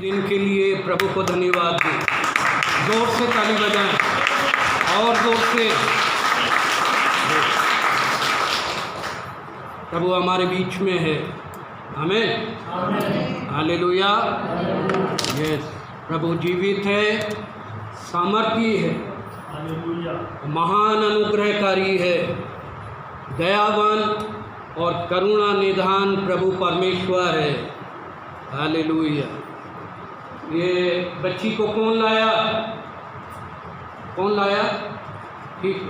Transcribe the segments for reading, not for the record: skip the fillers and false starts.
दिन के लिए प्रभु को धन्यवाद दें। जोर से ताली बजाएं और जोर से। प्रभु हमारे बीच में है। आमीन, हालेलुया। यस, प्रभु जीवित है, सामर्थी है, महान अनुग्रहकारी है, दयावान और करुणा निधान प्रभु परमेश्वर है। हालेलुया। ये बच्ची को कौन लाया? कौन लाया? ठीक,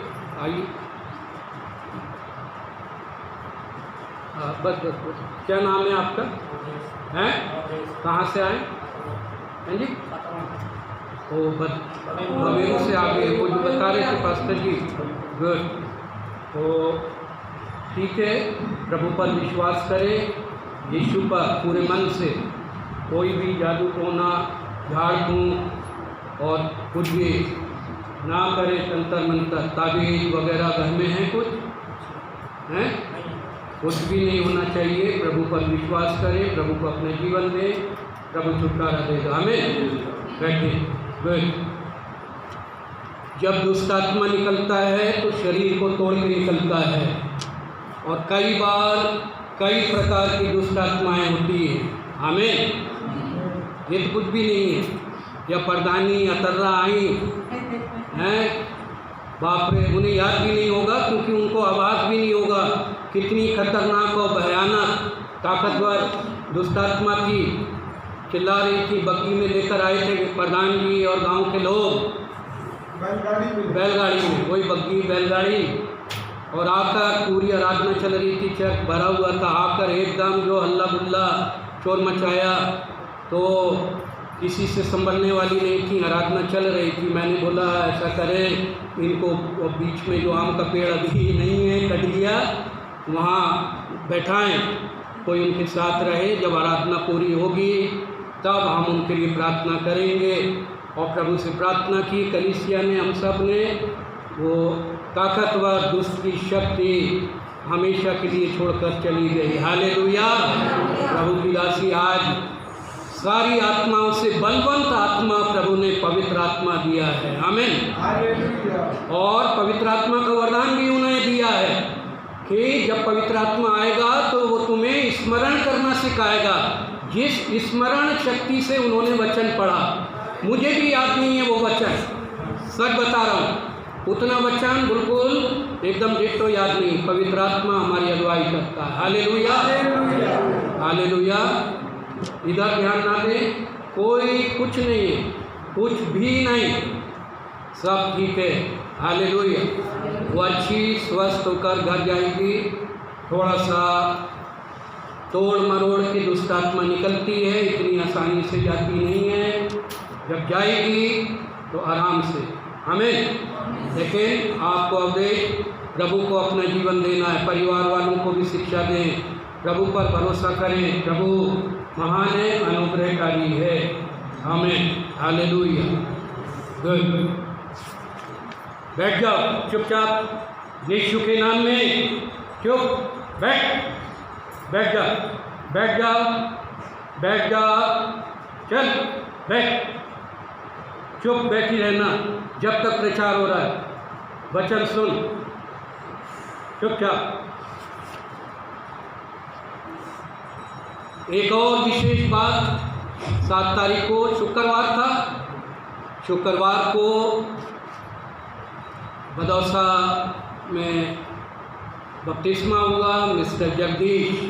आइए। बस बस बस। क्या नाम है आपका? हैं? कहाँ से आए हैं जी? ओ बस बमेरू से आगे वो जो बता रहे थे पास्टर जी। गुड। तो ठीक है, प्रभु पर विश्वास करें, यीशु पर पूरे मन से। कोई भी जादू टोना, झाड़ फूंक और कुछ भी ना करें, तंत्र मंत्र ताबीज वगैरह घर में हैं कुछ हैं? कुछ भी नहीं होना चाहिए। प्रभु पर विश्वास करें, प्रभु को अपना जीवन दें, प्रभु छुटकारा देगा हमें। बैठे। गुड। जब दुष्ट आत्मा निकलता है तो शरीर को तोड़ के निकलता है, और कई बार कई प्रकार की दुष्ट आत्माएँ होती हैं। हमें ये तो कुछ भी नहीं है। या प्रधानी अतर्रा आई हैं, बाप रे, उन्हें याद भी नहीं होगा क्योंकि उनको आवाज़ भी नहीं होगा। कितनी खतरनाक और भयानक ताकतवर दुष्टात्मा थी। चिल्ला रही थी, बग्गी में लेकर आए थे प्रधान जी और गांव के लोग, बैलगाड़ी में, वही बग्गी बैलगाड़ी, और आकर पूरी आराधना चल रही थी, चर्च भरा हुआ था। आकर एकदम जो हल्ला गुल्ला शोर मचाया, तो किसी से संभलने वाली नहीं थी, आराधना चल रही थी। मैंने बोला ऐसा करें, इनको बीच में जो आम का पेड़ अभी नहीं है, कट गया, वहाँ बैठाएं, कोई उनके साथ रहे। जब आराधना पूरी होगी तब हम उनके लिए प्रार्थना करेंगे। और प्रभु से प्रार्थना की कलीसिया ने, हम सब ने। वो ताकतवर दुष्ट की शक्ति हमेशा के लिए छोड़कर चली गई। हालेलुया। प्रभु की दासी आज सारी आत्माओं से बलवंत आत्मा प्रभु ने पवित्र आत्मा दिया है। आमीन। और पवित्र आत्मा का वरदान भी उन्हें दिया है कि जब पवित्र आत्मा आएगा तो वो तुम्हें स्मरण करना सिखाएगा, जिस स्मरण शक्ति से उन्होंने वचन पढ़ा। मुझे भी याद नहीं है वो वचन, सच बता रहा हूँ, उतना वचन बिल्कुल एकदम डिट्टो याद नहीं। पवित्र आत्मा हमारी अगुवाई करता है। Hallelujah, hallelujah. इधर ध्यान ना दें, कोई कुछ नहीं है, कुछ भी नहीं, सब ठीक है। हालेलुया। वो अच्छी स्वस्थ होकर घर जाएगी। थोड़ा सा तोड़ मरोड़ के दुष्ट आत्मा निकलती है, इतनी आसानी से जाती नहीं है। जब जाएगी तो आराम से। हमें लेकिन आपको अवदेश प्रभु को अपना जीवन देना है। परिवार वालों को भी शिक्षा दें, प्रभु पर भरोसा करें। प्रभु महान है, अनुग्रहकारी है। आमीन, हालेलुया। गुड। बैठ जाओ चुपचाप, यीशु के नाम में चुप बैठ जाओ, बैठ जाओ, बैठ जाओ, चल बैठ, चुप बैठी रहना जब तक प्रचार हो रहा है। वचन सुन चुपचाप। एक और विशेष बात, 7 तारीख को शुक्रवार था, शुक्रवार को बदौसा में बपतिस्मा हुआ मिस्टर जगदीश।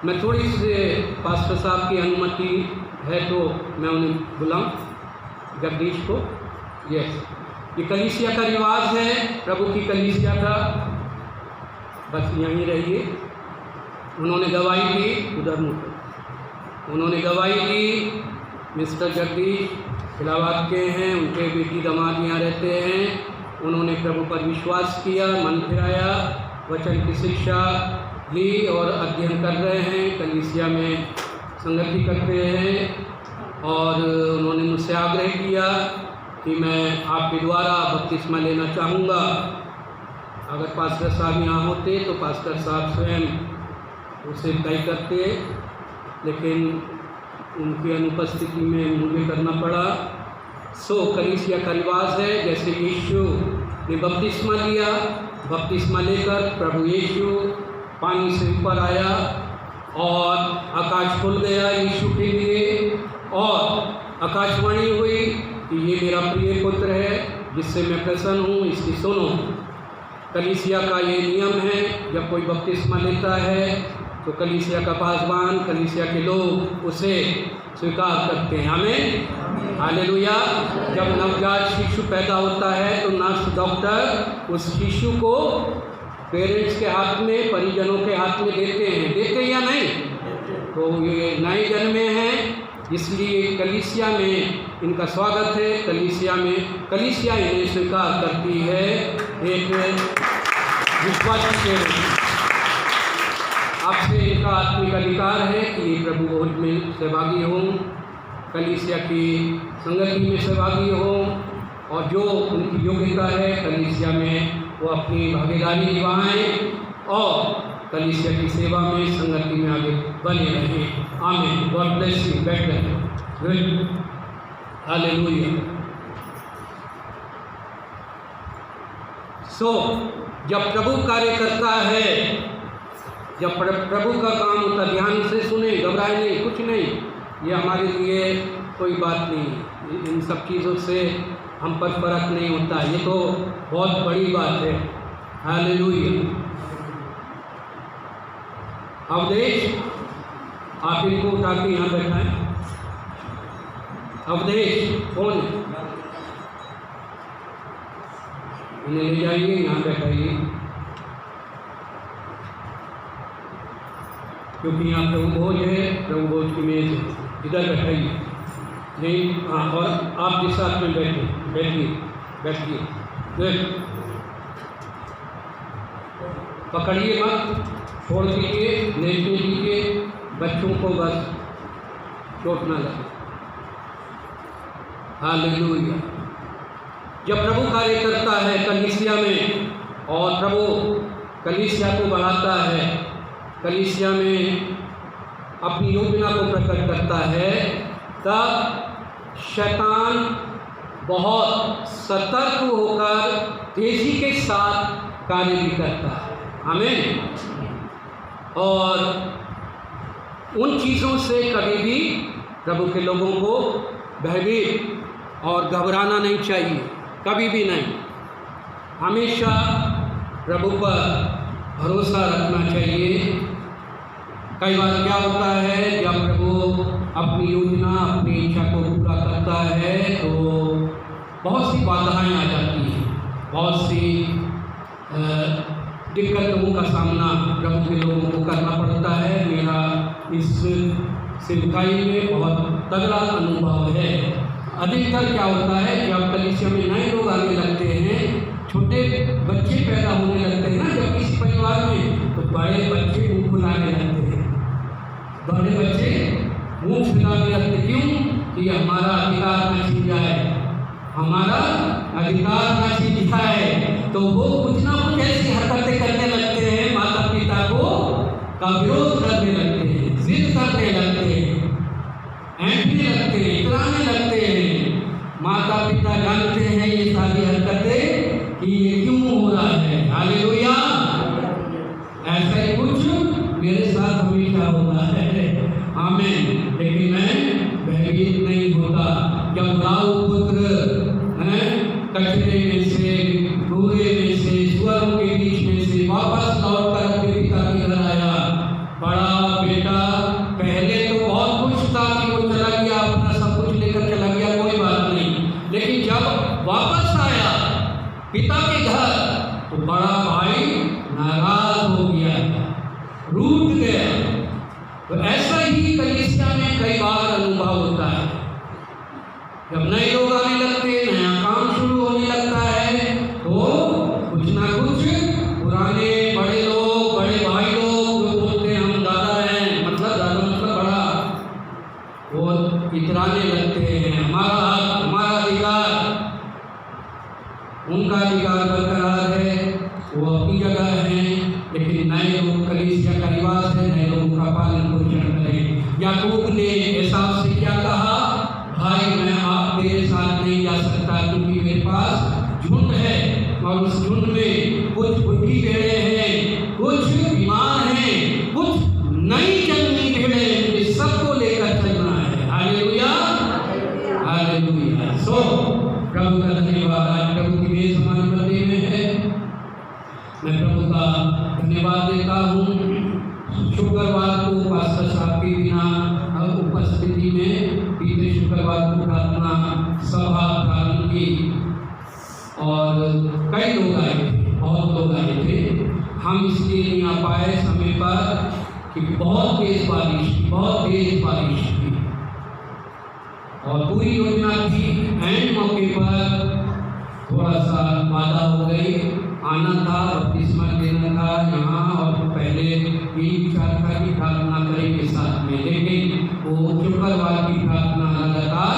मैं थोड़ी सी पास्टर साहब की अनुमति है तो मैं उन्हें बुलाऊं जगदीश को। यस, ये कलीसिया का रिवाज है, प्रभु की कलीसिया का, बस यहीं रहिए। उन्होंने गवाही दी, उधर मुझे उन्होंने गवाही दी। मिस्टर जगदीश इलाहाबाद के हैं, उनके बेटी दामाद यहाँ रहते हैं। उन्होंने प्रभु पर विश्वास किया, मन फिराया, वचन की शिक्षा ली और अध्ययन कर रहे हैं, कलीसिया में संगति करते हैं। और उन्होंने मुझसे आग्रह किया कि मैं आपके द्वारा बपतिस्मा लेना चाहूँगा। अगर पास्टर साहब यहाँ होते तो पास्टर साहब स्वयं उसे तय करते, लेकिन उनकी अनुपस्थिति में मुझे करना पड़ा। कलीसिया का रिवाज है, जैसे यीशु ने बपतिस्मा लिया, बपतिस्मा लेकर प्रभु यीशु पानी से ऊपर आया और आकाश खुल गया यीशु के लिए, और आकाशवाणी हुई कि ये मेरा प्रिय पुत्र है जिससे मैं प्रसन्न हूँ, इसकी सुनो। कलीसिया का ये नियम है, जब कोई बपतिस्मा लेता है तो कलीसिया का पासवान, कलीसिया के लोग उसे स्वीकार करते हैं। आमीन, हालेलुया। जब नवजात शिशु पैदा होता है तो नर्स डॉक्टर उस शिशु को पेरेंट्स के हाथ में, परिजनों के हाथ में देते हैं या नहीं? तो ये नए जन्मे हैं, इसलिए कलीसिया में इनका स्वागत है। कलीसिया इन्हें स्वीकार करती है एक विश्वासी से। आपसे इनका आत्मिक अधिकार है कि प्रभु भोज में सहभागी हों, कलीसिया की संगति में सहभागी हों, और जो उनकी योग्यता है कलीसिया में वो अपनी भागीदारी निभाएं और कलीसिया की सेवा में, संगति में आगे बने रहें। आमीन। God bless you. Good, hallelujah. जब प्रभु कार्य करता है, जब प्रभु का काम होता, ध्यान से सुने, घबराए नहीं, कुछ नहीं, ये हमारे लिए कोई बात नहीं, इन सब चीज़ों से हम पर फर्क नहीं होता, ये तो बहुत बड़ी बात है। हालेलुया। अवधेश, आप इनको उठा के यहाँ बैठाएं। अवधेश कौन है? इन्हें ले जाइए, यहाँ बैठाइए, क्योंकि यहाँ प्रभु भोज है, प्रभु भोज की मेज है, इधर बैठाइए। नहीं, हाँ, और आप जिस साथ में बैठिए। पकड़िए मत, छोड़ दीजिए, लेटने दीजिए, बच्चों को बस चोट ना लगे। हालेलुया। जब प्रभु कार्य करता है कलीसिया में, और प्रभु कलीसिया को बढ़ाता है, कलीसिया में अपनी योजना को प्रकट करता है, तब शैतान बहुत सतर्क होकर तेजी के साथ कार्य भी करता है। आमीन। और उन चीज़ों से कभी भी प्रभु के लोगों को भयभीत और घबराना नहीं चाहिए, कभी भी नहीं। हमेशा प्रभु पर भरोसा रखना चाहिए। कई बार क्या होता है, जब प्रभु अपनी योजना, अपनी इच्छा को पूरा करता है तो बहुत सी बाधाएं आ जाती हैं, बहुत सी दिक्कतों का सामना प्रभु के लोगों को करना पड़ता है। मेरा इस सेवकाई में बहुत तगड़ा अनुभव है। अधिकतर क्या होता है, जब कलीसिया में नए लोग आने लगते हैं, छोटे बच्चे पैदा होने लगते हैं ना जब किसी परिवार में, तो बड़े बच्चे मुँह फुलाने लगते हैं, बड़े बच्चे मुँह फुलाने लगते। क्यों? कि हमारा अधिकार न छीन जाए, हमारा अधिकार न छीन जाए। तो वो कुछ ना कुछ ऐसी हरकतें करने लगते हैं, माता पिता को का विरोध करने लगते हैं, जिद करने लगते हैं, ऐंठने लगते हैं, इतराने लगते हैं। माता पिता जानते हैं ये सारी हरकतें कि ये क्यों हो रहा है। हालेलुया। ऐसा ही कुछ मेरे साथ हमेशा होता है। आमीन। लेकिन मैं भयभीत नहीं होता। जब लाऊ पुत्र कचरे में से, कूड़े में से, सुअरों के बीच में से वापस लौट कर अपने पिता के घर आया, बड़ा बेटा पहले तो बहुत खुश था कि वो चला गया, अपना सब कुछ लेकर चला गया, कोई बात नहीं। लेकिन जब वापस आया पिता के घर तो बड़ा भाई नाराज हो गया, रूठ गया। तो ऐसा ही कलीसिया में कई बार अनुभव होता है। जब नए लोग आने लगते हैं, नया काम शुरू होने लगता है, तो कुछ ना कुछ पुराने बड़े लोग, बड़े भाई लोग जो बोलते हैं हम दादा हैं, मतलब बड़ा, वो इतराने लगते हैं, हमारा अधिकार, उनका अधिकार बरकरार है, वो अपनी जगह है। लेकिन नए लोग, कलीसिया का रिवाज है, नए लोगों का पालन पोषण करें। याकूब ने एसाव से पास झुंड है और उस झुंड में कुछ बुढ़ी भेड़ें हैं, कुछ बीमार हैं, कुछ नई जन्मी भेड़ें हैं, ये सबको लेकर चलना है। Hallelujah, hallelujah. सो प्रभु का धन्यवाद, आज प्रभु की मेज हमारे मध्य में है। मैं प्रभु का धन्यवाद देता हूँ। शुक्रवार को पास्टर साहब की बिना उपस्थिति में बीते शुक्रवार को प्रार्थना सभा प्रारंभ की और कई लोग आए थे, बहुत लोग आए थे। हम इसलिए नहीं आ पाए समय पर कि बहुत तेज बारिश थी और पूरी योजना थी। एंड मौके पर थोड़ा सा बाधा हो गई। आना था, बपतिस्मा देना था यहाँ, और पहले यही विचार था कि प्रार्थना करेंगे साथ में, लेकिन वो शुक्रवार की प्रार्थना लगातार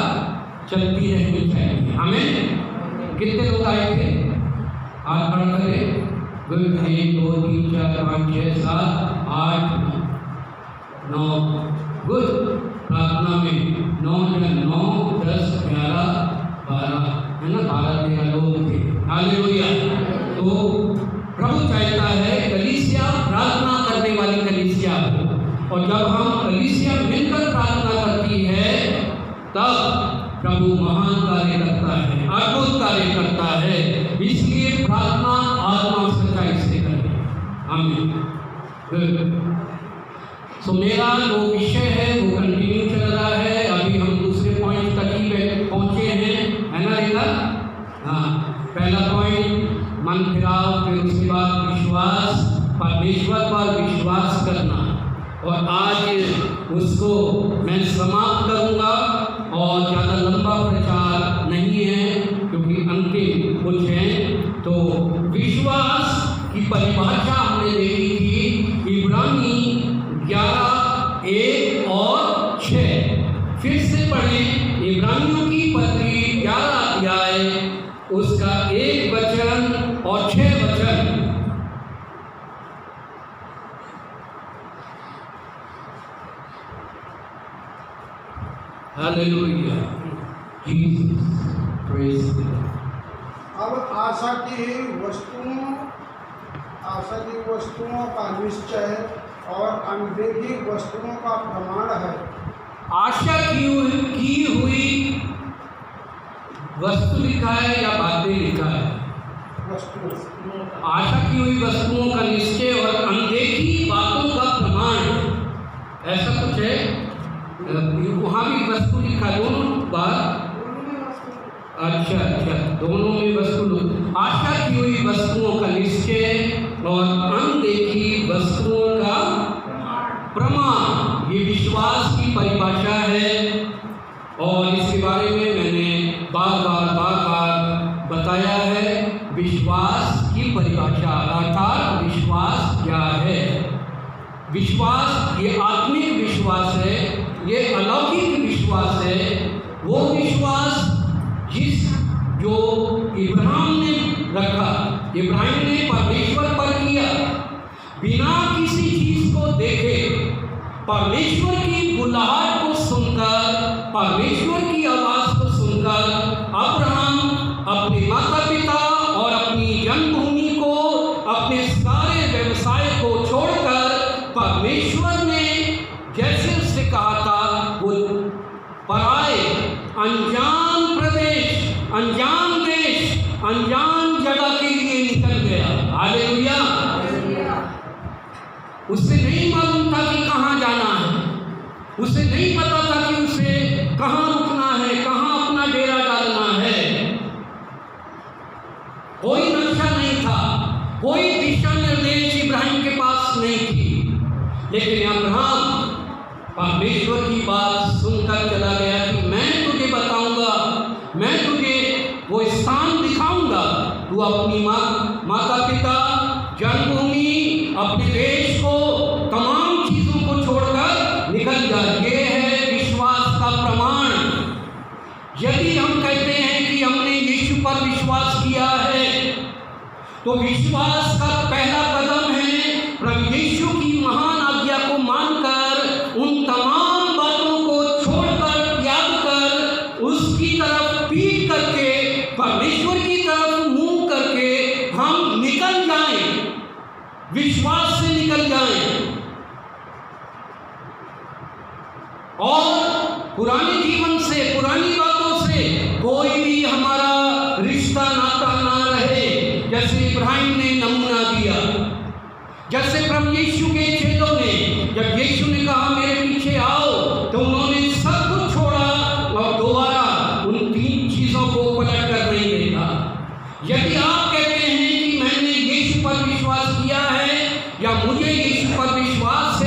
चलती रहनी चाहिए। हमें कितने लोग आए थे? आज पढ़ करें। गुड, 1 2 3 4 5 6 7 8 9। गुड। प्रार्थना में 9 10 11 12 है ना, 12-13 लोग थे। हालेलुया। तो प्रभु चाहता है कलीसिया प्रार्थना करने वाली कलीसिया हो, और जब हम कलीसिया मिलकर प्रार्थना करती है तब प्रभु महान कार्य करता है, अद्भुत कार्य करता है। इसलिए प्रार्थना आत्मा सच्चाई से करें। आमीन। सो मेरा जो विषय है वो कंटिन्यू चल रहा है। अभी हम दूसरे पॉइंट तक ही पहुंचे हैं, है ना रेखा? हाँ, पहला पॉइंट मन फिराव, फिर उसके बाद विश्वास, परमेश्वर पर विश्वास करना, और आज उसको मैं समाप्त करूंगा। और ज़्यादा लंबा प्रचार नहीं है क्योंकि अंतिम कुछ है। तो विश्वास की परिभाषा हमने देखी थी, इब्रानी 11 1 और 6। फिर से पढ़ें इब्रानियों की पत्री 11 अध्याय, उसका 1 वचन और 6 वचन। Hallelujah, Jesus, praise the Lord. अब आशा की वस्तुओं का निश्चय और अनदेखी वस्तुओं का प्रमाण है। आशा की हुई वस्तु लिखा है या बातें लिखा है? वस्तु। आशा की हुई वस्तुओं का निश्चय और अनदेखी बातों का प्रमाण, ऐसा कुछ है। वहाँ भी वस्तु लिखा, दोनों बात। अच्छा, दोनों में वस्तु। आशा की हुई वस्तुओं का निश्चय और अनदेखी वस्तुओं का प्रमाण, ये विश्वास की परिभाषा है। और इसके बारे में मैंने बार बार बताया है। विश्वास की परिभाषा अर्थात विश्वास क्या है? विश्वास ये आत्मिक विश्वास है, ये अलौकिक विश्वास है। वो विश्वास जो इब्राहिम ने रखा, इब्राहिम ने परमेश्वर पर किया, बिना किसी चीज को देखे, परमेश्वर की बुलाहट को सुनकर, परमेश्वर की आवाज को सुनकर अब्राहम अपने माता पिता और अपनी जन्मभूमि को, अपने सारे व्यवसाय को छोड़कर, परमेश्वर ने जैसे उससे कहा था, वो पराए अनजान प्रदेश, अनजान देश, अनजान जगह के लिए निकल गया। हालेलुया। उसे नहीं मालूम था कि कहाँ जाना है, उसे नहीं पता था कि उसे कहाँ रुकना है, कहाँ अपना डेरा डालना है। कोई नक्शा नहीं था, कोई दिशा निर्देश इब्राहिम के पास नहीं थी। लेकिन अब्राहम परमेश्वर की बात सुनकर चला गया कि मैं तुझे बताऊंगा, मैं तुझे वो स्थान दिखाऊंगा, तू अपनी माता पिता, जन्मभूमि, अपने देश को, तमाम चीजों को छोड़कर निकल जा। ये है विश्वास का प्रमाण। यदि हम कहते हैं कि हमने यीशु पर विश्वास किया है, तो विश्वास का पहला कदम है प्रभु यीशु की महान आज्ञा को मानकर, उन तमाम बातों को छोड़कर, त्याग कर, उसकी तरफ पीठ करके परमेश्वर पुरानी बातों से कोई भी हमारा रिश्ता नाता ना रहे। जैसे इब्राहिम ने नमूना दिया, जैसे प्रभु यीशु के चेलों ने, जब यीशु ने कहा मेरे पीछे आओ, तो उन्होंने सब कुछ छोड़ा और दोबारा उन 3 चीजों को पलट कर नहीं देखा। यदि आप कहते हैं कि मैंने यीशु पर विश्वास किया है या मुझे यीशु पर विश्वास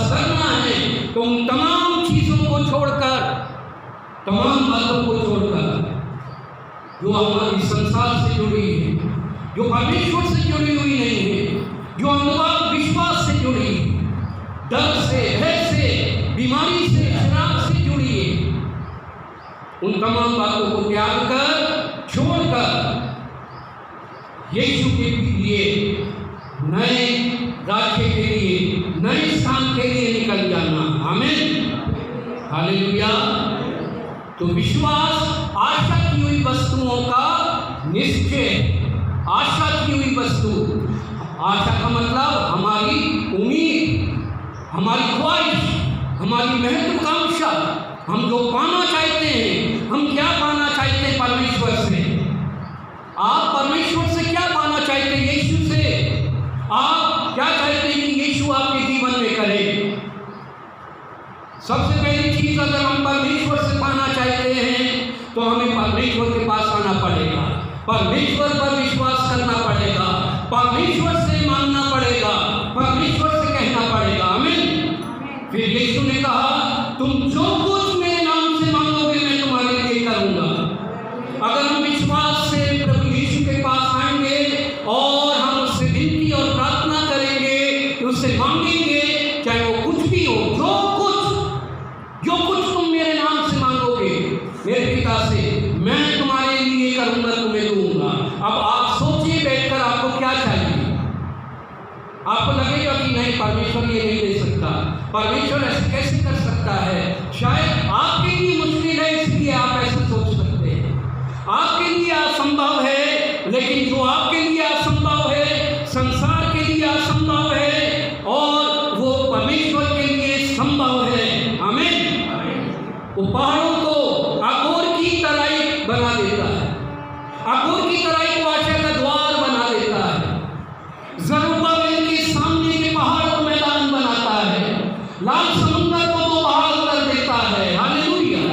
करना है, तो उन तमाम चीजों को छोड़कर, तमाम बातों को छोड़कर जो हमारी संसार से जुड़ी है, जो परमेश्वर से जुड़ी हुई नहीं है, जो अनुवाद विश्वास से जुड़ी, डर से, भय से, बीमारी से, शराब से जुड़ी है, उन तमाम बातों को त्याग कर, छोड़कर यीशु के लिए, नए राज्य के लिए, नए स्थान के लिए निकल जाना। आमीन, हालेलुया। तो विश्वास आशा की हुई वस्तुओं का निश्चय, आशा की हुई वस्तु, आशा का मतलब हमारी उम्मीद, हमारी ख्वाहिश, हमारी महत्वाकांक्षा, हम जो पाना चाहते हैं। हम क्या पाना चाहते हैं परमेश्वर से? आप परमेश्वर से क्या पाना चाहते हैं? यीशु से। आप क्या चाहते हैं कि यीशु आपके जीवन में करे? सबसे पहली चीज, अगर हम परमेश्वर से पाना चाहते हैं तो हमें परमेश्वर के पास आना पड़ेगा, परमेश्वर पर विश्वास करना पड़ेगा, परमेश्वर से मांगना पड़ेगा, परमेश्वर से कहना पड़ेगा। आमीन। फिर यीशु ने कहा तुम जो कुछ मेरे नाम से मांगोगे मैं तुम्हारे लिए करूंगा। अगर हम विश्वास से प्रभु यीशु के पास आएंगे और हम उससे विनती और प्रार्थना करेंगे, उससे मांगेंगे, चाहे वो कुछ भी हो, जो कुछ तुम मेरे नाम से मांगोगे मेरे पिता से, मैं तुम्हारे लिए करूंगा, तुम्हें दूंगा। अब आप सोचिए बैठकर आपको क्या चाहिए। आपको लगेगा कि नहीं, परमेश्वर ये नहीं दे सकता, परमेश्वर ऐसे कैसे कर सकता है। शायद आपके लिए मुश्किल है, इसलिए आप ऐसे सोच सकते हैं। आपके लिए असंभव है, लेकिन जो आपके लिए असंभव है, संसार के लिए असंभव है, और वो परमेश्वर के लिए संभव है। आमीन। वो पहाड़ों को अघोर की तराई बना देता है, अघोर की तराई को आशा का द्वार बना देता है, जरुब्बाबेल के सामने के पहाड़ को मैदान बनाता है, लाल समुद्र को दो बहाल कर देता है। हालेलुया।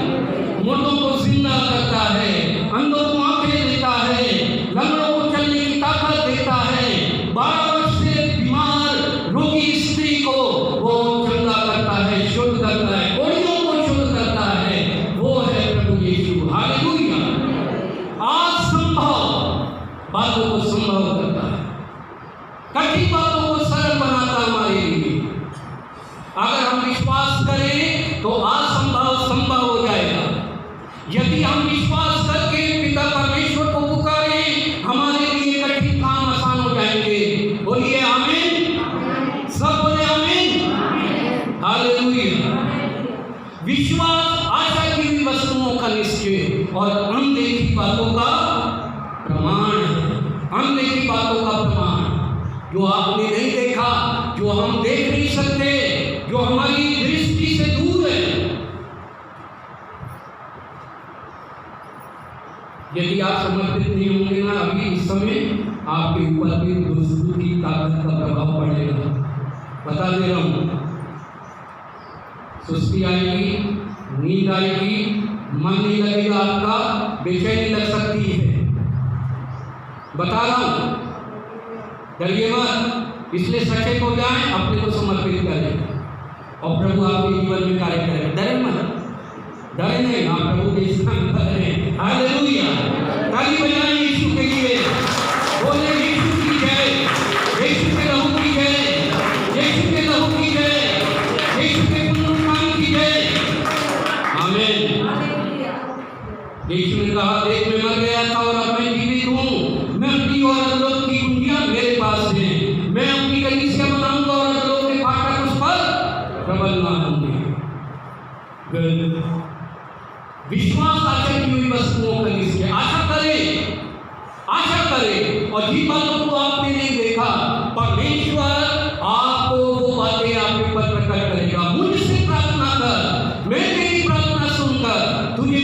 मुर्दों को जिंदा करता है, अंधों को आंखें देता है, लंगड़ों को चलने की ताकत देता है, 12 वर्ष से बीमार रोगी स्त्री को वो चंगा करता है, शुद्ध करता है, कोड़ियों को शुद्ध करता है। वो है प्रभु यीशु। हालेलुया। असंभव बातों को संभव करता है, कठिन बातों को सरल बनाता है हमारे लिए। अगर हम विश्वास करें तो असंभव संभव हो जाएगा। यदि हम विश्वास करके पिता परमेश्वर को पुकारें, हमारे लिए कठिन काम आसान हो जाएंगे। बोलिए आमीन। सब बोले आमीन। हालेलुया। विश्वास आशा की हुई वस्तुओं का निश्चय और अनदेखी बातों का प्रमाण है। अनदेखी बातों का प्रमाण, जो आपने नहीं देखा, जो हम देख नहीं सकते, जो हमारी दृष्टि से दूर है। यदि आप समर्पित नहीं होंगे ना अभी इस समय, आपके ऊपर भी दुष्ट की ताकत का प्रभाव पड़ेगा। बता दे रहा हूं, सुस्ती आएगी, नींद आएगी, मन नहीं लगेगा, आपका बेचैनी लग सकती है। बता रहा हूं, डरिए मत। इसलिए सचेत हो जाएं, अपने को समर्पित करें और प्रभु आपके जीवन में कार्य करें। डरे मत, डरे नहीं, आप प्रभु के स्थान पर रहें। हालेलुया। ताली बजाएं यीशु के लिए, बोले यीशु की जय, यीशु के लहू की जय, यीशु के लहू की जय, यीशु के पुनरुत्थान की जय। आमीन। यीशु ने कहा देख मैं मर गया था और अब मैं जीवित हूँ, मैं अपनी और अधोलोक की कुंजियां मेरे पास है, मैं अपनी कलीसिया बनाऊंगा और अधोलोक के फाटक उस पर प्रबल ना होंगे। विश्वास आशा की हुई वस्तुओं का निश्चय। आशा करें, आशा करें, और जिन बातों को आपने नहीं देखा, परमेश्वर आपको वो बातें आपके ऊपर प्रकट करेगा। मुझसे प्रार्थना कर, मैं तेरी प्रार्थना सुनकर तुझे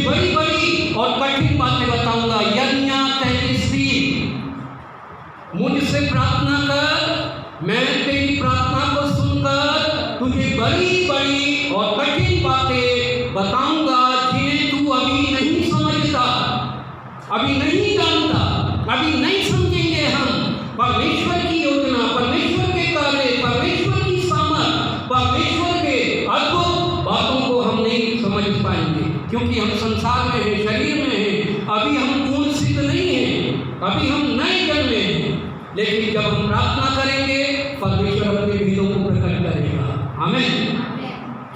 संसार में हैं, शरीर में हैं, अभी हम पूर्ण सिद्ध नहीं हैं, अभी हम नए जन्मे हैं। लेकिन जब हम प्रार्थना करेंगे परमेश्वर अपने भेदों को प्रकट करेगा। आमीन।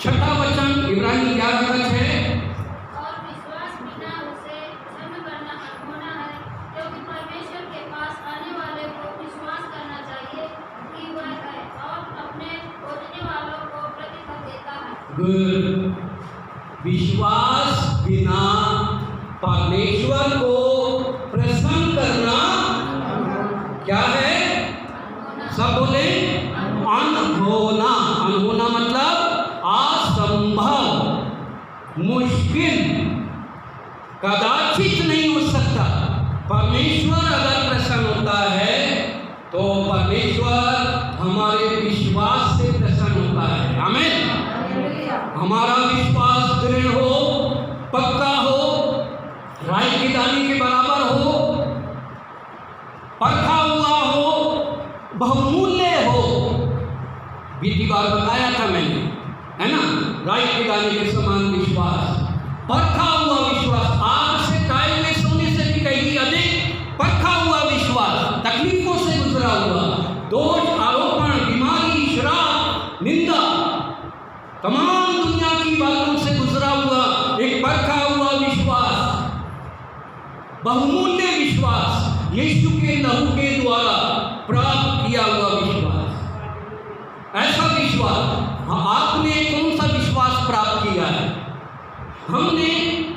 छठा वचन इब्रानी 11:6। और विश्वास बिना उसे क्षमा करना अनहोना है, क्योंकि परमेश्वर के पास आने वाले को विश्वास करना चाहिए कि वह है और अपने खोजने वालों को प्रतिफल देता है। गुड। विश्वास बिना परमेश्वर को प्रसन्न करना क्या है? सब बोले अनहोना। अनहोना मतलब असंभव, मुश्किल, कदाचित नहीं हो सकता। परमेश्वर अगर प्रसन्न होता है तो परमेश्वर हमारे विश्वास से प्रसन्न होता है। आमीन। हमारा विश्वास दृढ़ हो, पक्का हो, राई की दानी के बराबर हो, परखा हुआ हो, बहुमूल्य हो। बीती बार बताया था मैंने, है ना, राई के दाने के समान विश्वास, परखा हुआ विश्वास, आग से काये हुए सोने से भी कहीं अधिक परखा हुआ विश्वास, तकलीफों से गुजरा हुआ, दोष आरोपण, बीमारी, श्राप, निंदा, तमाम दुनिया की बातों से गुजरा हुआ एक परखा हुआ विश्वास, बहुमूल्य विश्वास, यीशु के लहू के द्वारा प्राप्त किया हुआ विश्वास। ऐसा विश्वास आपने कौन सा विश्वास प्राप्त किया है? हमने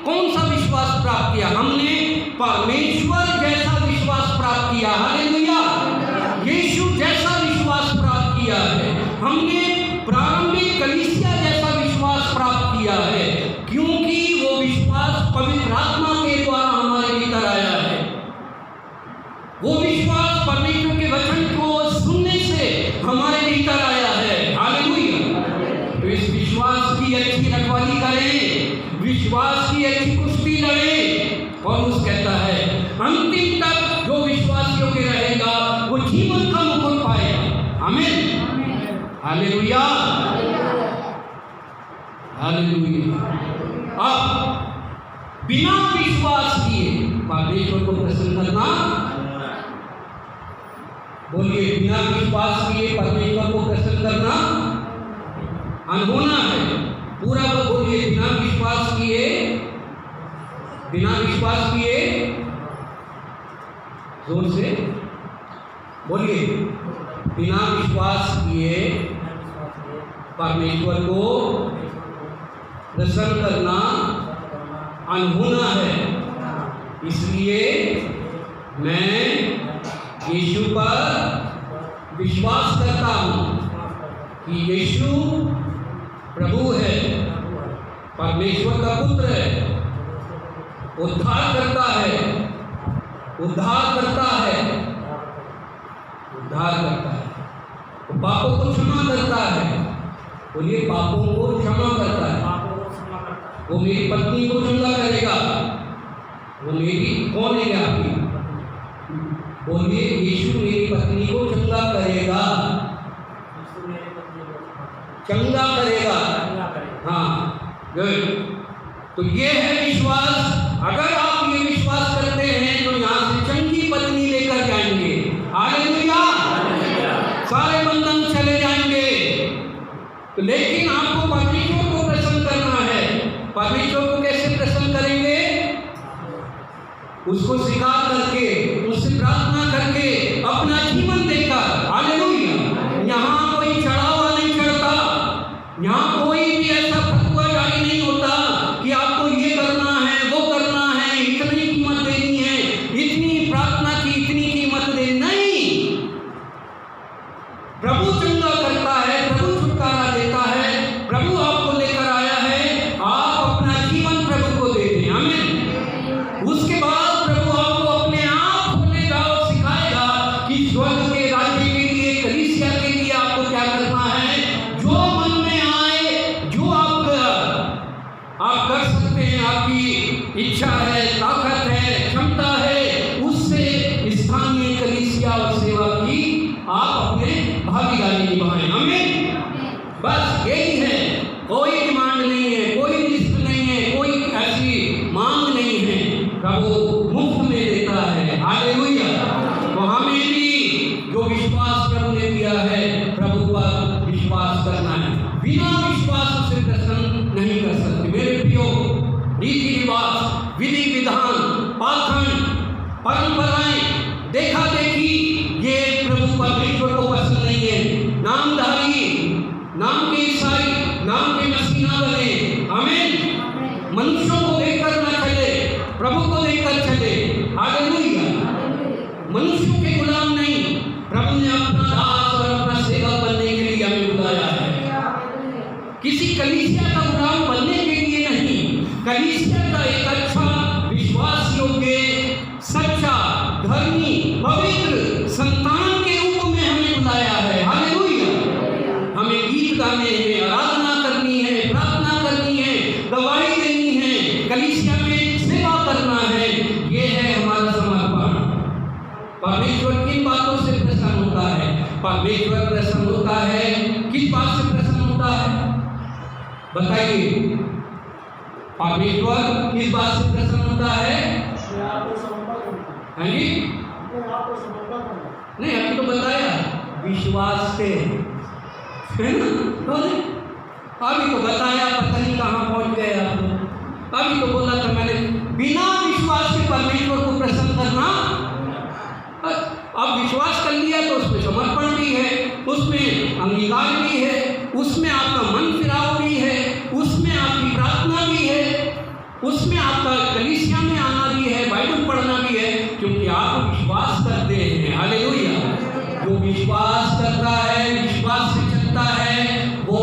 कौन सा विश्वास प्राप्त किया? हमने परमेश्वर जैसा विश्वास प्राप्त किया। हालेलुया। यीशु जैसा विश्वास प्राप्त किया है। हमने प्रारंभिक कलीसिया जैसा विश्वास प्राप्त किया है, क्योंकि वो विश्वास पवित्र आत्मा के द्वारा हमारे भीतर आया है। वो विश्वास परमेश्वर के वचन को सुनने से हमारे भीतर आया है। हालेलुया। तो इस विश्वास की अच्छी रखवाली करें, विश्वास की अच्छी कुश्ती लड़ें। पौलुस कहता है अंतिम तक जो विश्वासियों के रहेगा वो जीवन का मुकुट पाएगा। आमीन। हालेलुया। हालेलुया। अब बिना विश्वास किए परमेश्वर को प्रसन्न करना, बोलिए, बिना विश्वास किए परमेश्वर को प्रसन्न करना अनहोना है। पूरा बोलिए, बिना विश्वास किए, बिना विश्वास किए, जोर से बोलिए, बिना विश्वास किए परमेश्वर को प्रसन्न करना अनहोना है। इसलिए मैं यीशु पर विश्वास करता हूँ कि यीशु प्रभु है, परमेश्वर का पुत्र है, उद्धार करता है, उद्धार करता है, उद्धार करता है, वो पापों को क्षमा करता है। बोलिए, पापों को क्षमा करता है। वो मेरी पत्नी को चंगा करेगा। वो मेरी कौन है आपकी? बोलिए, यीशु मेरी पत्नी को चंगा करेगा, चंगा करेगा। हाँ, गुड। तो ये है विश्वास। अगर आप ये विश्वास करते हैं तो यहाँ से चंगी पत्नी लेकर जाएंगे। हालेलुया। सारे बंधन चले जाएंगे। तो लेकिन आपको परमेश्वर को प्रसन्न करना है। परमेश्वर को कैसे प्रसन्न करेंगे? उसको स्वीकार करके, उससे प्रार्थना करके, अपना जीवन देकर। हालेलुया। यहाँ कोई चढ़ावा नहीं चढ़ता, यहाँ कोई भी ऐसा फतवा जारी नहीं होता कि आपको ये करना है, वो करना है, इतनी कीमत देनी है, इतनी प्रार्थना की इतनी कीमत देनी नहीं। प्रभु चंगा करता है, प्रभु छुटकारा देता है, प्रभु आपको लेकर आया है, आप अपना जीवन प्रभु को दे दें। आमीन। उसके बाद प्रभु आपको अपने आप खोलेगा और सिखाएगा कि स्वर्ग के राज्य के लिए, कलीसिया के लिए आपको क्या करना है। जो मन में आए, जो आप कर सकते हैं, आपकी इच्छा है, ताकत है, क्षमता है, उससे स्थानीय कलीसिया और सेवा की आप अपने भागीदारी निभाएं। आमीन। बस यही है, कोई डिमांड नहीं है, कोई लिस्ट नहीं है, कोई ऐसी विधि विधान, पाखंड, परंपराएं, देखा देखी, ये प्रभु परमेश्वर को पसंद नहीं है। नामधारी, नाम के ईसाई, नाम के मसीह ना बने। आमीन। मनुष्यों को देखकर ना चले, प्रभु को देखकर चले। हालेलुया। मनुष्यों के गुलाम नहीं, प्रभु ने अपना दास और अपना सेवक बनने के लिए हमें बुलाया है। किसी कलीसिया का गुलाम बनने के लिए नहीं, कलीसिया का एक अच्छा, विश्वास योग्य, सच्चा, धर्मी, पवित्र संतान के रूप में हमें बुलाया है। हालेलुया। हमें गीत गाने हैं, आराधना करनी है, प्रार्थना करनी है, गवाही देनी है, कलीसिया में सेवा करना है। ये है हमारा समर्पण। परमेश्वर किन बातों से प्रसन्न होता है? परमेश्वर प्रसन्न होता है, किस बात से प्रसन्न होता है बताइए? परमेश्वर किस बात से प्रसन्न होता है? हाँ जी, नहीं अभी तो बताया, विश्वास से, है ना? अभी तो बताया, पता नहीं कहाँ पहुंच गए आप लोग। अभी तो बोला था मैंने, बिना विश्वास के परमेश्वर को प्रसन्न करना। अब विश्वास कर लिया तो उसमें समर्पण भी है, उसमें अंगीकार भी है, उसमें आपका मन फिराव भी है, उसमें आपकी प्रार्थना भी है, उसमें आपका कलीसिया में आना भी है, बाइबल पढ़ना भी है, क्योंकि आप विश्वास करते हैं। हालेलुया। जो विश्वास करता है, विश्वास से चलता है, वो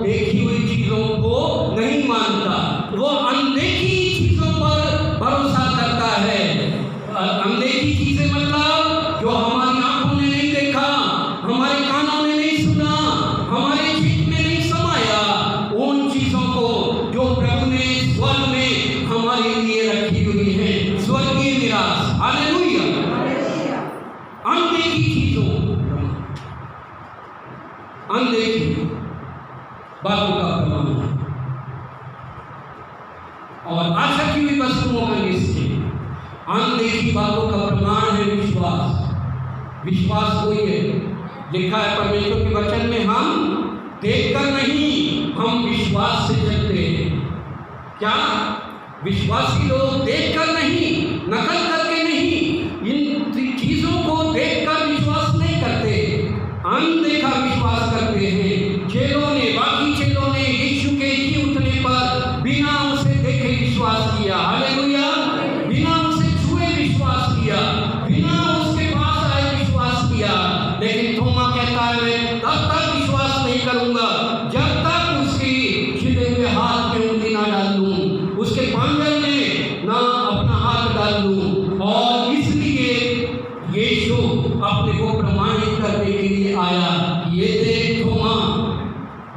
देखी हुई चीजों को नहीं मानता, वो अनदेखी चीजों पर भरोसा करता है। अनदेखी चीजें मतलब जो हमारी आंखों ने नहीं देखा, हमारे कानों ने नहीं सुना, हमारे चित्त में नहीं समाया, उन चीजों को जो प्रभु ने स्वर्ग में हमारे लिए रखी हुई है, स्वर्गीय विरासत। हालेलुया। अनदेखी चीजों, अनदेखी बातों का प्रमाण है और आशा की हुई वस्तुओं का निश्चय। अनदेखी बातों का प्रमाण है विश्वास। विश्वास वही है, लिखा है परमेश्वर के वचन में, हम देखकर नहीं, हम विश्वास से चलते हैं। क्या? विश्वासी लोग देखकर नहीं, नकल करके नहीं, इन चीजों को देखकर विश्वास नहीं करते, अनदेखा विश्वास करते हैं। चेलों ने, बाकी चेलों ने यीशु के जी उठने पर बिना उसे देखे विश्वास किया। हालेलुया। बिना उसे छुए विश्वास किया, बिना उसके पास आए विश्वास किया। लेकिन थोमा कहता है, मैं तब तक विश्वास नहीं करूंगा जब तक उसकी छिले हुए हाथ में उंगली ना डाल लूं, उसके पांजर में ना अपना हाथ डाल लूं। और इसलिए यीशु अपने को प्रमाणित करने के लिए आया, ये देख थोमा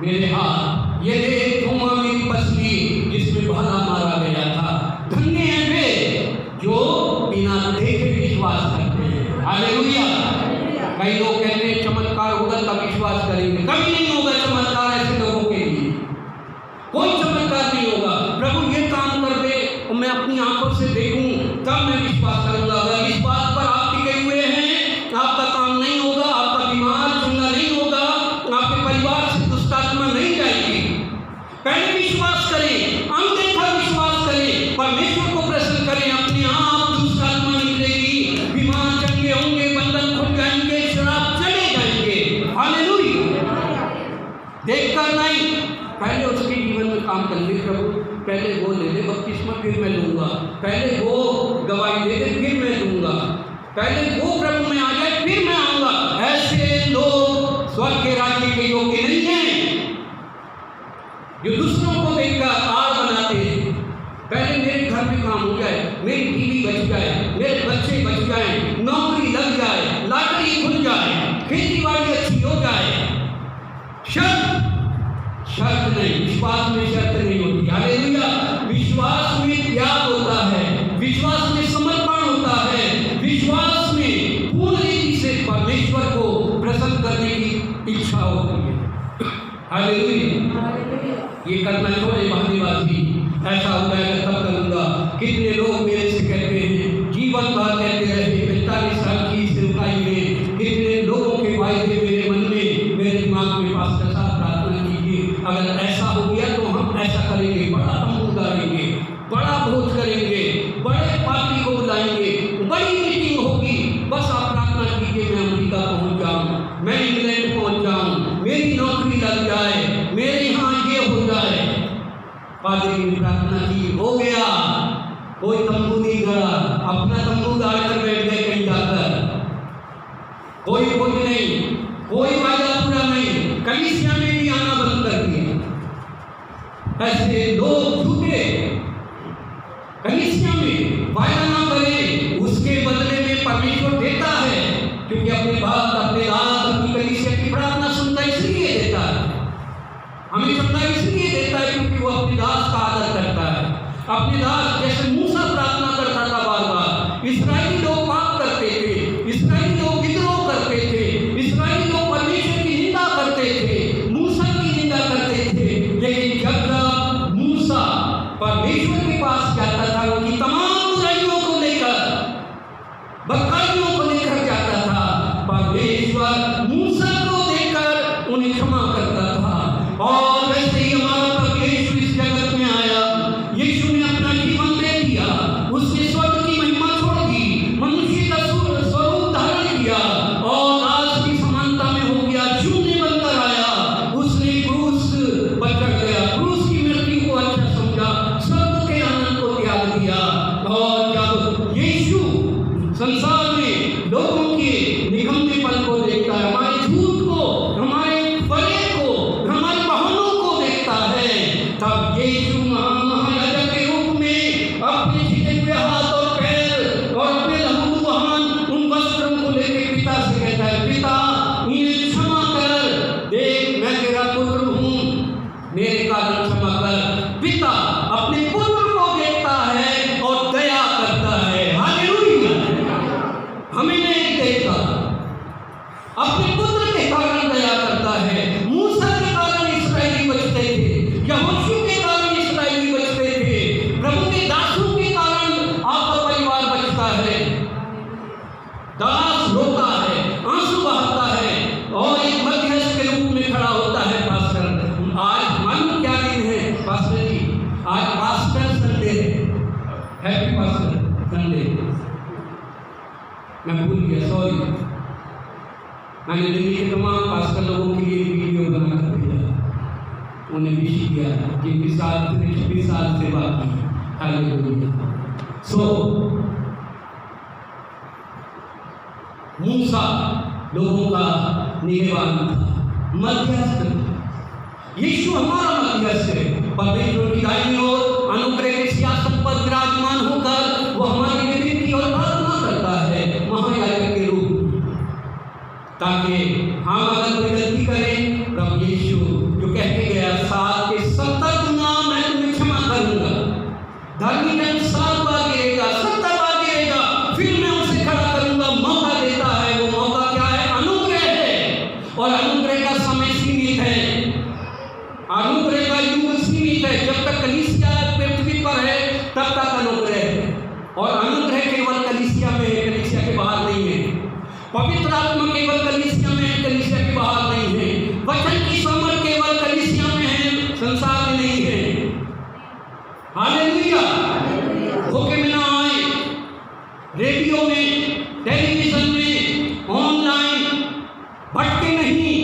मेरे हाथ, ये देख थोमा मेरी पसली जिसमें भाला मारा गया था। धन्य है वे जो बिना देखे विश्वास करते हैं। हालेलुया। कई लोग कहते हैं चमत्कार होगा तब विश्वास करेंगे, कभी नहीं होगा चमत्कार ऐसे लोगों के लिए, कोई चमत्कार नहीं होगा। प्रभु ये काम कर दे और मैं अपनी आंखों से देखूं तब मैं विश्वास करूंगा। अगर इस बात पर आप टिके हुए हैं, आपका काम नहीं होगा, आपका बीमार चंगा नहीं होगा, आपके परिवार से दुष्ट आत्मा नहीं जाएगी। पहले विश्वास करें, अनदेखा विश्वास करें, परमेश्वर को प्रसन्न करें, अपने आप दुष्ट आत्मा निकलेगी, बीमार चंगे होंगे, बंधन खुल जाएंगे, शराब चले जाएंगे। हालेलुया। देखकर नहीं, पहले उसके जीवन में काम कर ले प्रभु, पहले वो ले ले बपतिस्मा फिर मैं लूंगा, पहले वो गवाही दे दे फिर मैं दूंगा, पहले वो प्रभु में आ जाए फिर मैं आऊंगा। ऐसे लोग स्वर्ग के राज्य के योग्य नहीं हैं, जो दूसरों को देखकर आड़ बनाते हैं। पहले मेरे घर में काम हो जाए, मेरी बीवी बच जाए, मेरे बच्चे बच जाए, नौकरी लग जाए, लॉटरी खुल जाए, खेती बाड़ी अच्छी हो जाए। शर्त नहीं, विश्वास में शर्त नहीं होती। हालेलुया। विश्वास में त्याग होता है, विश्वास में समर्पण होता है, विश्वास में पूर्ण रीति से परमेश्वर को प्रसन्न करने की इच्छा होती है। हालेलुया। ये करना छोड़े बहानेबाजी, ऐसा हो जाएगा तब करूंगा। कितने लोग मेरे से कहते हैं, जीवन भर कहते रहे, 45 साल की सेवकाई में कितने लोगों के वायदे मेरे मन में, मेरे दिमाग में पास के साथ प्रार्थना कीजिए, अगर ऐसा हो गया तो हम ऐसा करेंगे, बड़ा तंबू डालेंगे, बड़ा भोज करेंगे, कोई तंबू नहीं गड़ा, अपना तंबू गाड़ कर बैठ गए कहीं जाकर, कोई बोझ नहीं, कोई वादा पूरा नहीं, कलीसिया में भी आना बंद कर दिया। ऐसे लोग झूठे कलीसिया में वादा ना करें, उसके बदले में परमेश्वर देता है, क्योंकि अपने बात अपने दास अपनी कलीसिया की प्रार्थना सुनता इसलिए देता है, हमें सुनता इसलिए देता है क्योंकि वो अपने दास का आदर करता है। अपने दास जैसे मूसा प्रार्थना करता था बार बार, इस्राएली लोग पाप करते थे, इस्राएली लोग विद्रोह करते थे, इस्राएली लोग परमेश्वर की निंदा करते थे, मूसा की निंदा करते थे, लेकिन जब मूसा परमेश्वर के पास जाता था, उनकी तमाम बुराइयों को लेकर, बदकारियों को लेकर जाता था, परमेश्वर मूसा को देखकर उन्हें क्षमा करता था। और वैसे ही हमारा प्रभु यीशु इस जगत में आया, यीशु ने अपना जीवन दे दिया, उसने स्वर्ग की महिमा छोड़ दी, मनुष्य का स्वरूप धारण किया और दास की समानता में हो गया, शून्य बनकर आया, उसने क्रूस पर चढ़ गया, क्रूस की मृत्यु को अच्छा समझा, स्वर्ग के आनंद को त्याग दिया। और जब यीशु संसार में लोगों के निकम्मेपन को देखता है, हमारे झूठ को, हमारे फरेब को, हमारे बहानों को देखता है, तब यीशु महायाजक के रूप में अपने छिटे हुए हाथ और पैर और अपने लहूलुहान उन वस्त्रों को लेकर पिता से कहता है, पिता इन्हें क्षमा कर, देख मैं तेरा पुत्र हूँ, मेरे कारण क्षमा कर। पिता अपने पुत्र को देखता है और दया करता है। हालेलुया। हमें नहीं देखता, अपने पुत्र के कारण दया करता है। मूसा के कारण इस्राएली बचते थे, यहोशू के कारण इस्राएली बचते थे, प्रभु के दासों के कारण आपका परिवार बचता है। दास रोता है, आंसू बहाता है और एक मध्यस्थ के रूप में खड़ा होता है। पास्टर, आज मालूम क्या दिन है पास्टर जी? आज पास्टर संडे है। Happy pastor Sunday. मैं भूल गया, सॉरी। मैंने दिल्ली के तमाम पास्टर लोगों के लिए वीडियो बनाकर भेजा, उन्हें विश किया जिनकी 26 साल से बात की। हालेलुया। मूसा लोगों का निगहबान था, मध्यस्थ था। यीशु हमारा मध्यस्थ है, परमेश्वर की दाहिनी ओर अनुग्रह के सिंहासन पर विराजमान होकर वो हमारी विनती और प्रार्थना करता है महायाजक के रूप में, ताकि हम अगर कोई गलती करें, प्रभु यीशु जो कह के गया 7 के 70 गुना मैं तुम्हें क्षमा करूंगा, धर्मी जन 7 बार गिरेगा, 70 बार गिरेगा, फिर मैं उसे खड़ा करूंगा। मौका देता है, वो मौका क्या है? अनुग्रह है, और अनुग्रह का समय सीमित है, अनुग्रह का युग सीमित है। जब तक कलीसिया पृथ्वी पर है तब तक अनुग्रह है, और अनुग्रह केवल कलीसिया में है, कलीसिया के बाहर नहीं है। पवित्र आत्मा केवल कलीसिया में है, कलीसिया के बाहर नहीं है। वचन की समझ केवल कलीसिया में है, संसार में नहीं है। हालेलुया। धोखे में ना आए, रेडियो में, टेलीविजन में, ऑनलाइन भटके नहीं।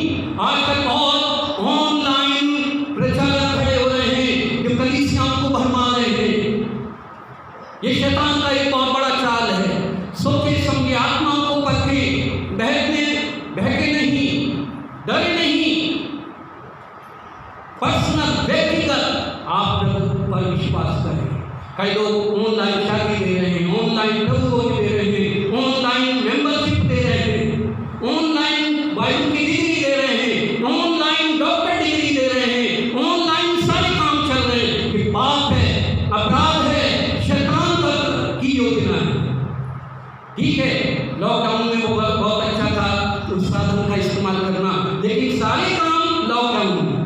आजकल बहुत ऑनलाइन प्रचारक खड़े हो रहे हैं जो कलीसियाओं को भरमा रहे हैं। ये शैतान का एक बहुत बड़ा चाल है। सोचे समझे, आत्माओं को परखे, बहके नहीं, डरे नहीं। पर्सनल, व्यक्तिगत आप प्रभु पर विश्वास करें। कई लोग ऑनलाइन शादी दे रहे हैं, ऑनलाइन प्रभु दे रहे हैं, ऑनलाइन मेंबरशिप दे रहे हैं, ऑनलाइन वायु की डिग्री दे रहे हैं, ऑनलाइन डॉक्टर डिग्री दे रहे हैं, ऑनलाइन सारे काम चल रहे हैं। ये पाप है, अपराध है, शैतान की योजना है। ठीक है, लॉकडाउन में वो बहुत अच्छा था उस साधन का इस्तेमाल करना, लेकिन सारे काम लॉकडाउन में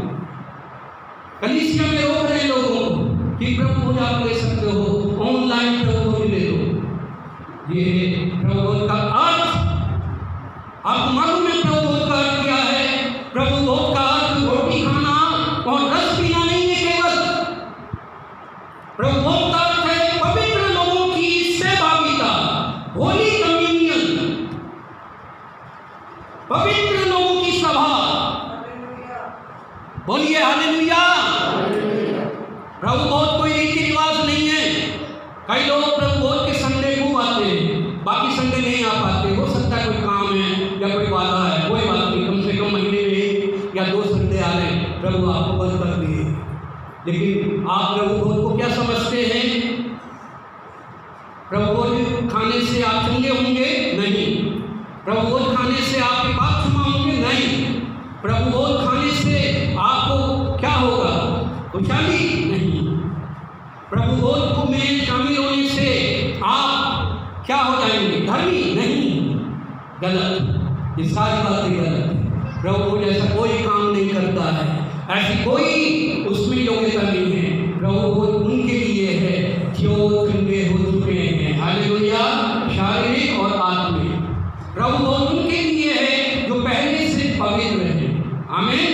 कलीसिया में रोक रहे लोगों को कि प्रभु आप ले सकते हो, ऑनलाइन प्रभु ले लो। ये प्रभु का अर्थ आपको मालूम है? प्रभु का अर्थ क्या है? प्रभु का अर्थ रोटी खाना और रस पीना नहीं है केवल। प्रभु का अर्थ है पवित्र लोगों की सहभागिता, होली कम्युनियन, पवित्र लोगों की सभा। बोलिए हालेलुया। प्रभु बहुत कोई रीति रिवाज नहीं है, कई लोग प्रभु भोज के संडे को आते हैं, बाकी संडे नहीं आ पाते। हो सकता है कोई काम है या कोई वादा है, कोई बात नहीं, कम से कम महीने में 1 या 2 संडे आ रहे हैं, प्रभु आपको बंद कर दिए। लेकिन आप प्रभु भोज को क्या समझते हैं? प्रभु भोज खाने से आप चंगे होंगे? नहीं। प्रभु भोज खाने से आपके पाप क्षमा होंगे? नहीं। प्रभु भोज खाने से आपको क्या होगा? खुशहाली? नहीं। प्रभु भोज में शामिल होने से आप क्या हो जाएंगे? धर्मी? नहीं। गलत, ये सारी बातें गलत है। प्रभु भोज ऐसा कोई काम नहीं करता है, ऐसी कोई उसमें योग्यता नहीं है। प्रभु भोज उनके लिए है जो चंगे हो चुके हैं, हालेलुया, शारीरिक और आत्मिक। प्रभु भोज उनके लिए है जो पहले से पवित्र है, आमीन।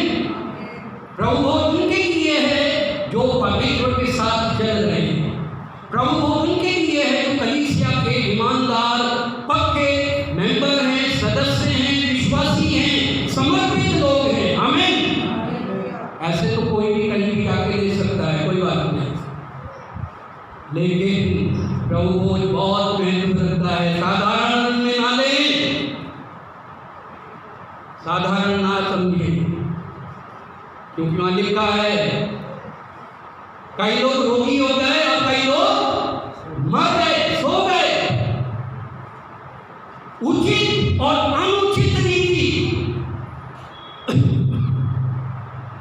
प्रभु भोज उनके लिए है जो परमेश्वर के साथ चल रहे हैं। प्रभु भोज उनके लिए है जो कलीसिया के ईमानदार, पक्के मेंबर हैं, सदस्य हैं, विश्वासी हैं, समर्पित लोग हैं, आमीन। ऐसे तो कोई भी कहीं भी जाके ले सकता है, कोई बात नहीं। लेकिन प्रभु भोज बहुत महत्व रखता है। साधारण में ना लें, साधारण ना समझे, क्योंकि वहां लिखा है कई लोग रोगी हो गए और कई लोग मर गए, सो गए। उचित और अनुचित रीति,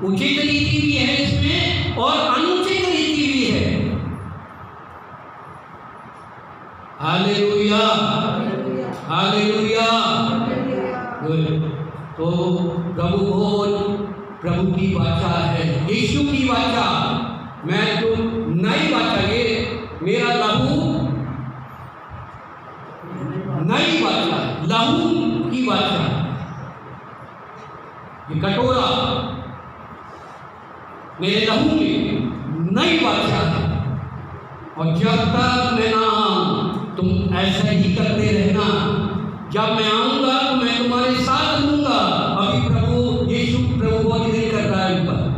उचित रीति भी है इसमें और अनुचित रीति भी है। Hallelujah, hallelujah. तो प्रभु भोज प्रभु की वाचा है, यीशु की वाचा। मैं तो नई वाचा, ये मेरा लहू नई वाचा, लहू की वाचा। ये कटोरा मेरे लहू की नई वाचा है। और जब तक मैं ना आऊं तुम ऐसा ही करते रहना। जब मैं आऊंगा तो मैं तुम्हारे साथ रहूंगा। अभी प्रभु यीशु प्रभु भोज नहीं कर रहा है, ऊपर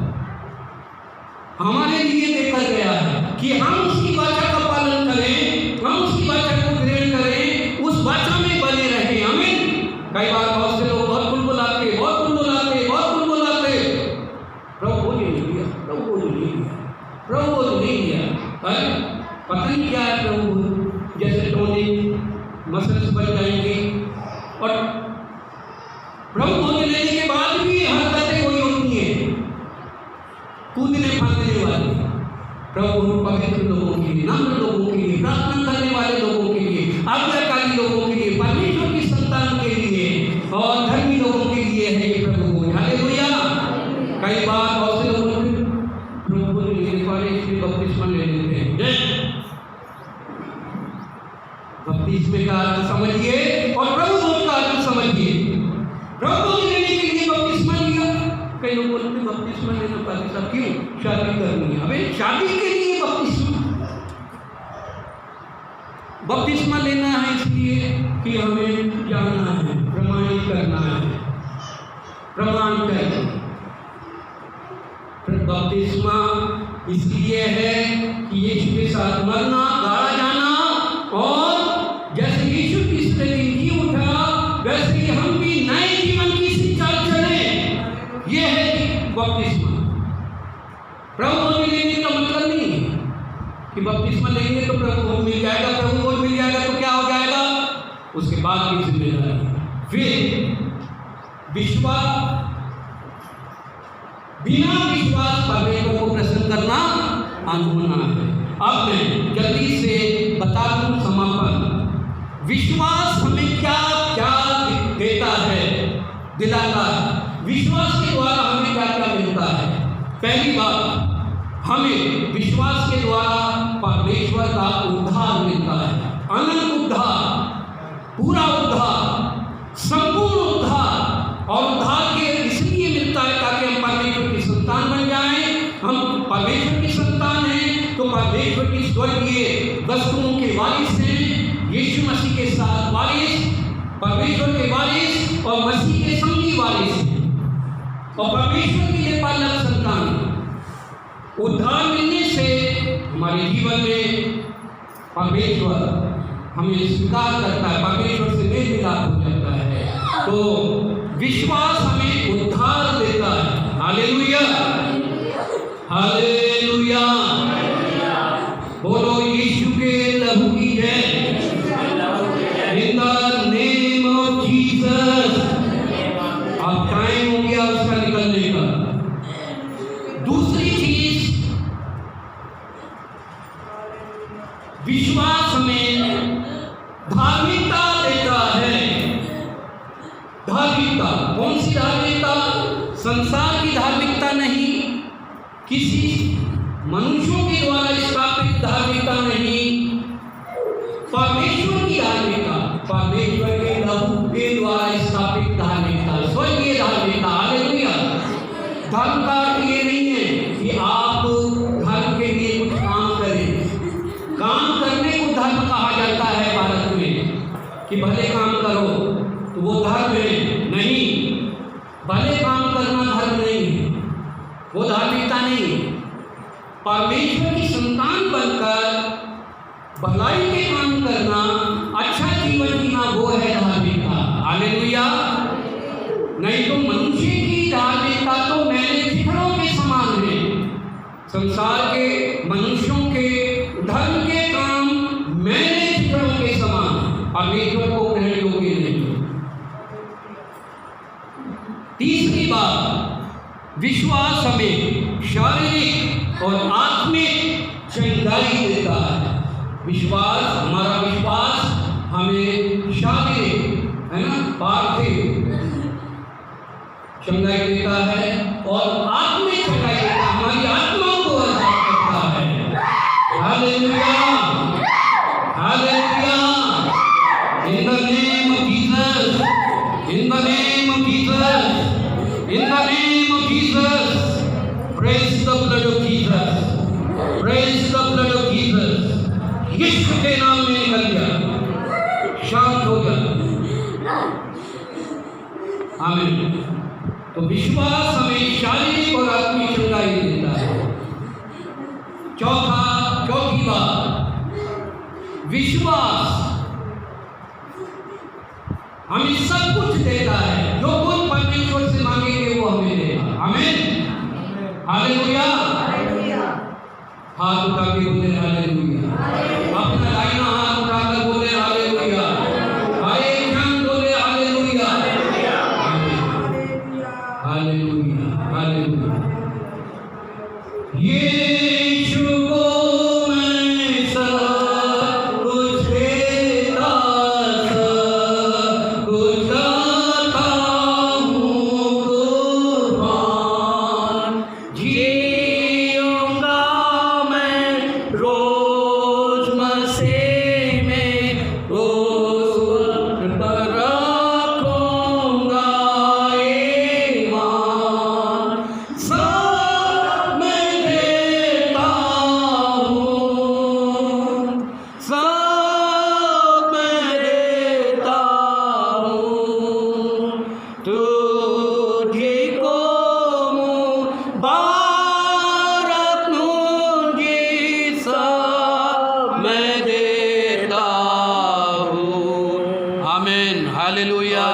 हमारे लिए देखा गया है कि हम उसकी वाचा का पालन करें, हम उसकी वाचा को ग्रहण करें, उस वाचा में बने रहें, आमीन। कई बार बहुत से लोग बहुत बुलबुलाते, बहुत बुलबुलाते, बहुत बुलबुलाते, प्रभु भोज नहीं दिया, प्रभु भोज नहीं दिया, प्रभु भोज नहीं दिया। पता नहीं क्या है प्रभु भोज, जैसे टोनिक मसल्स बन जाएंगे। और प्रभु भोज लेने के बाद भी हरकतें वही होती हैं, कूदने फांदने वाली। प्रभु पवित्र लोगों के लिए, नम्र लोगों के लिए, प्रार्थना करने वाले लोगों के लिए, आज्ञाकारी लोगों के लिए, परमेश्वर की संतान के लिए और धर्मी लोगों के लिए है ये प्रभु भोज, हालेलुया। कई बार बहुत से लोग प्रभु भोज नहीं ले पा रहे, इसलिए बपतिस्मा ले लेते हैं। बपतिस्मे का अर्थ समझिए और प्रभु भोज का अर्थ समझिए। प्रभु भोज लेने के लिए बपतिस्मा लिया। कई लोग बोलते हैं बपतिस्मा लेना पाती साहब, क्यों? शादी करनी है। अबे शादी के लिए बपतिस्मा, बपतिस्मा लेना है इसलिए कि हमें जाना है, प्रमाणित करना है, प्रमाण करना। बपतिस्मा इसलिए है कि यीशु के साथ मरना, गाड़ा जाना, और जैसे यीशु की स्थिति जी उठा वैसे ही हम भी नए जीवन की शिक्षा चलें। यह है बपतिस्मा। प्रभु भोज लेने का मतलब नहीं है कि बपतिस्मा लेंगे तो प्रभु भोज मिल जाएगा, प्रभु भोज मिल जाएगा तो क्या हो जाएगा, उसके बाद की जिम्मेदारी। फिर विश्वास, बिना विश्वास परमेश्वर को प्रसन्न करना अनहोना है। अब मैं जल्दी से बता दूं समापन। विश्वास हमें क्या क्या देता है, दिलाता है। विश्वास के द्वारा हमें क्या क्या मिलता है? पहली बात, हमें विश्वास के द्वारा परमेश्वर का उद्धार मिलता है। अनंत उद्धार, पूरा उद्धार, संपूर्ण उद्धार। और उद्धार के इसलिए मिलता है ताकि हम परमेश्वर की संतान बन जाएं। हम परमेश्वर की संतान हैं तो परमेश्वर की स्वर्गीय वस्तुओं के वारिस हैं। यीशु मसीह के साथ वारिस, परमेश्वर के वारिस और मसीह के संगी वारिस हैं, और परमेश्वर के लिए पालक संतान। उद्धार मिलने से हमारे जीवन में परमेश्वर हमें स्वीकार करता है, परमेश्वर से मेल मिलाप हो जाता है। तो विश्वास हमें उद्धार देता है। Hallelujah, hallelujah. बोलो यीशु के लहू की जय। इन द नेम ऑफ जीसस। अब टाइम हो गया उसका निकलने का। दूसरी चीज, विश्वास में धार्मिकता देता है। धार्मिकता, कौन सी धार्मिकता? संसार की धार्मिकता नहीं, किसी मनुष्यों के द्वारा स्थापित धार्मिकता नहीं, परमेश्वर की धार्मिकता, परमेश्वर के लहू के द्वारा स्थापित धार्मिकता, स्वर्गीय धार्मिकता। हालेलुया। धर्म का अर्थ ये नहीं है कि आप धर्म के लिए कुछ काम करें। काम करने को धर्म कहा जाता है भारत में, कि भले काम करो तो वो धर्म है। नहीं, भले काम करना धर्म नहीं है, वो धार्मिकता नहीं है। परमेश्वर की संतान बनकर भलाई के काम करना, अच्छा जीवन जीना, वो है धार्मिकता। हालेलुया। नहीं तो मनुष्य की धार्मिकता तो मैंने चित्रों के समान है। संसार के मनुष्यों के धर्म के काम मैंने चित्रों के समान, परमेश्वर को ग्रहण योग्य नहीं। तीसरी बात, विश्वास हमें शारीरिक और आत्मिक चंगाई देता है। विश्वास, हमारा विश्वास हमें शारीरिक, है ना, पार्थिव चंगाई देता है और आत्मिक चंगाई देता है, हमारी आत्मा को आजाद करता है। Hallelujah, hallelujah. In the name of Jesus, in the name of Jesus, in the name of Jesus, praise the blood of Jesus, praise the blood of Jesus. यीशु के नाम में निकल गया, शांत हो गया। आमीन। तो विश्वास हमें शारीरिक और आत्मिक चंगाई देता है। चौथी बात, विश्वास हमें सब कुछ देता है। जो कुछ परमेश्वर से मांगेंगे वो हमें देगा। आमीन, हालेलुया। हाथ उठा के बोले हालेलुया। अपना दाहिना हाथ उठाकर बोले हालेलुया। हरे क्षण बोले हालेलुया, हालेलुया, हालेलुया। यीशु को मैं सब कुछ देता, सब कुछ देता हूँ कुर्बान। जीऊंगा मैं रोज मसीह में, रोज पर रखूंगा ईमान। सब मैं देता हूँ, सब मैं देता हूँ, तुझी को मुबारक मुझे सब मैं देता हूँ। आमीन, हालेलुया।